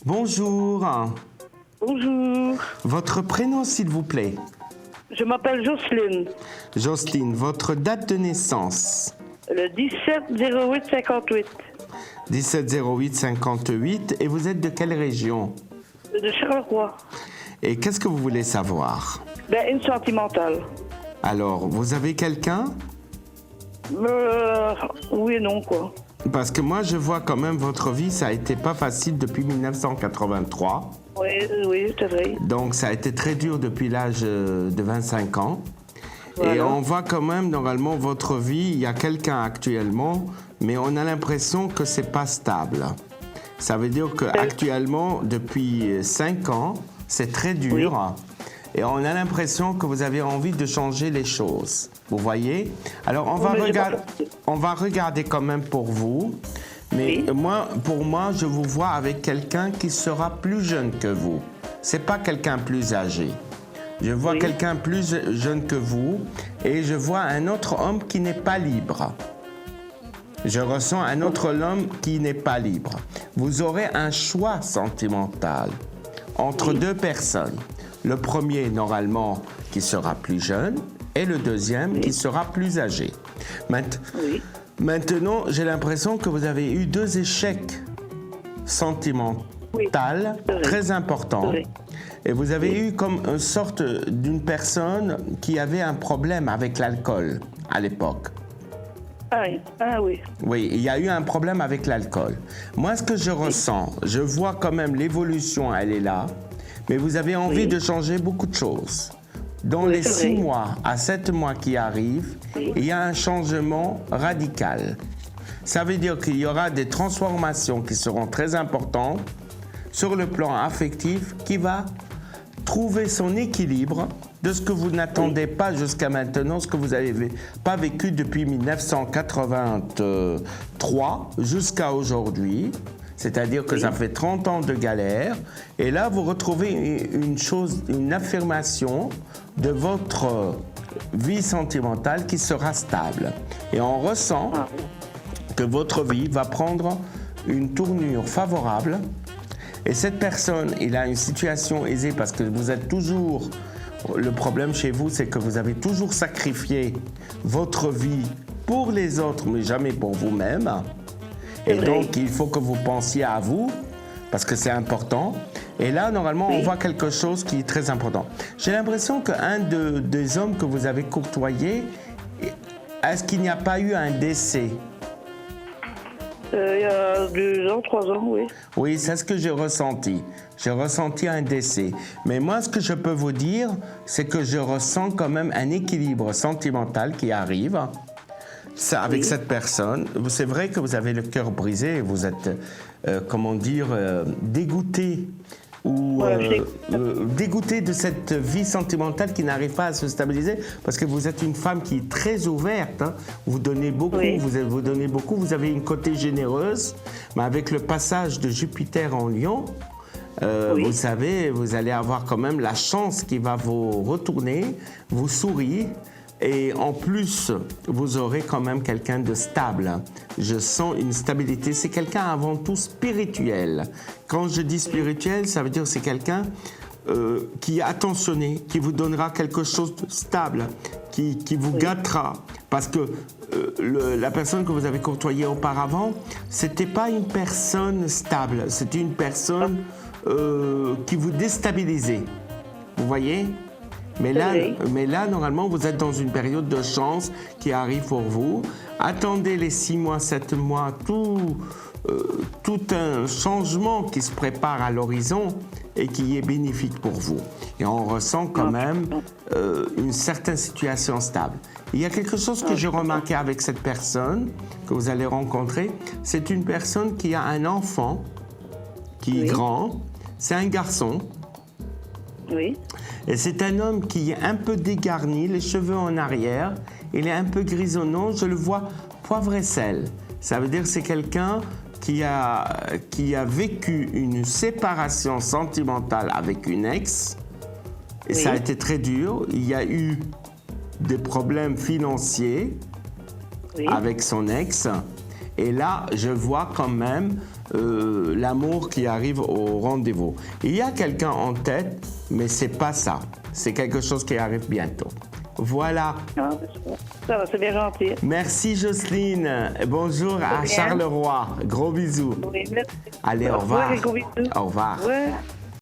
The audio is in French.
Bonjour. Bonjour, Votre prénom, s'il vous plaît? je m'appelle Jocelyne. Jocelyne, votre date de naissance? Le 17-08-58 17-08-58. Et vous êtes de quelle région? de Charleroi. Et qu'est-ce que vous voulez savoir? Ben, une sentimentale. Alors, vous avez quelqu'un? Oui et non, quoi. Parce que moi, je vois quand même votre vie, ça a été pas facile depuis 1983. Oui, c'est vrai. Donc, ça a été très dur depuis l'âge de 25 ans. Voilà. Et on voit quand même, normalement, votre vie, il y a quelqu'un actuellement, mais on a l'impression que c'est pas stable. Ça veut dire qu'actuellement, depuis 5 ans, c'est très dur. Et on a l'impression que vous avez envie de changer les choses. Vous voyez? Alors, on va regarder quand même pour vous. Mais pour moi, je vous vois avec quelqu'un qui sera plus jeune que vous. C'est pas quelqu'un plus âgé. Je vois quelqu'un plus jeune que vous et je vois un autre homme qui n'est pas libre. Je ressens un autre homme qui n'est pas libre. Vous aurez un choix sentimental entre deux personnes. Le premier, normalement, qui sera plus jeune et le deuxième qui sera plus âgé. Maintenant, j'ai l'impression que vous avez eu deux échecs sentimentaux très importants. Et vous avez eu comme une sorte d'une personne qui avait un problème avec l'alcool à l'époque. Ah oui. Oui, il y a eu un problème avec l'alcool. Moi, ce que je ressens, je vois quand même l'évolution, elle est là, mais vous avez envie de changer beaucoup de choses. Dans les 6 mois à 7 mois qui arrivent, il y a un changement radical. Ça veut dire qu'il y aura des transformations qui seront très importantes sur le plan affectif qui va trouver son équilibre de ce que vous n'attendez pas jusqu'à maintenant, ce que vous n'avez pas vécu depuis 1983 jusqu'à aujourd'hui. C'est-à-dire que ça fait 30 ans de galère. Et là, vous retrouvez une affirmation de votre vie sentimentale qui sera stable. Et on ressent que votre vie va prendre une tournure favorable. Et cette personne, il a une situation aisée parce que vous êtes toujours... Le problème chez vous, c'est que vous avez toujours sacrifié votre vie pour les autres, mais jamais pour vous-même. Et donc, il faut que vous pensiez à vous, parce que c'est important. Et là, normalement, on voit quelque chose qui est très important. J'ai l'impression qu'un des hommes que vous avez courtoyé, est-ce qu'il n'y a pas eu un décès? Il y a 2 ans, 3 ans, oui. Oui, c'est ce que j'ai ressenti. J'ai ressenti un décès. Mais moi, ce que je peux vous dire, c'est que je ressens quand même un équilibre sentimental qui arrive. Ça, avec cette personne, c'est vrai que vous avez le cœur brisé, vous êtes, dégoûté ou dégoûté de cette vie sentimentale qui n'arrive pas à se stabiliser parce que vous êtes une femme qui est très ouverte, hein. Vous donnez beaucoup, vous donnez beaucoup, vous avez une côté généreuse, mais avec le passage de Jupiter en Lion, vous savez, vous allez avoir quand même la chance qui va vous retourner, vous sourire. Et en plus, vous aurez quand même quelqu'un de stable. Je sens une stabilité. C'est quelqu'un avant tout spirituel. Quand je dis spirituel, ça veut dire que c'est quelqu'un qui est attentionné, qui vous donnera quelque chose de stable, qui vous gâtera. Parce que la personne que vous avez côtoyée auparavant, c'était pas une personne stable. C'était une personne qui vous déstabilisait. Vous voyez ? Mais là, normalement, vous êtes dans une période de chance qui arrive pour vous. Attendez les 6 mois, 7 mois, tout un changement qui se prépare à l'horizon et qui est bénéfique pour vous. Et on ressent quand même une certaine situation stable. Il y a quelque chose que j'ai remarqué avec cette personne que vous allez rencontrer. C'est une personne qui a un enfant qui est grand. C'est un garçon. Oui. Et c'est un homme qui est un peu dégarni, les cheveux en arrière, il est un peu grisonnant, je le vois poivre et sel. Ça veut dire que c'est quelqu'un qui a vécu une séparation sentimentale avec une ex, et ça a été très dur. Il y a eu des problèmes financiers avec son ex, Et là, je vois quand même l'amour qui arrive au rendez-vous. Il y a quelqu'un en tête, mais c'est pas ça. C'est quelque chose qui arrive bientôt. Voilà. Ah, ça va, c'est bien gentil. Merci Jocelyne. Bonjour à rien. Charleroi. Gros bisous. Oui, merci. Allez, au revoir. Ouais, gros bisous. Au revoir. Ouais.